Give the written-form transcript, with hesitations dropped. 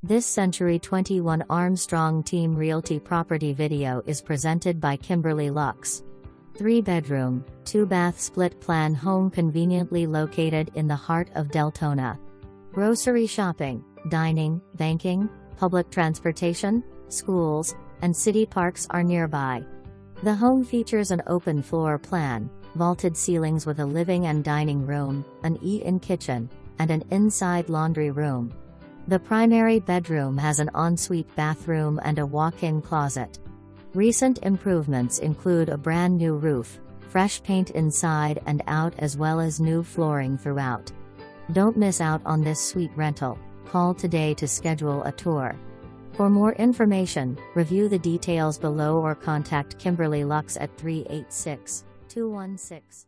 This Century 21 Armstrong Team Realty property video is presented by Kimberly Lux. 3-bedroom, 2-bath split-plan home conveniently located in the heart of Deltona. Grocery shopping, dining, banking, public transportation, schools, and city parks are nearby. The home features an open floor plan, vaulted ceilings with a living and dining room, an eat-in kitchen, and an inside laundry room. The primary bedroom has an ensuite bathroom and a walk-in closet. Recent improvements include a brand new roof, fresh paint inside and out, as well as new flooring throughout. Don't miss out on this sweet rental. Call today to schedule a tour. For more information, review the details below or contact Kimberly Lux at 386-216.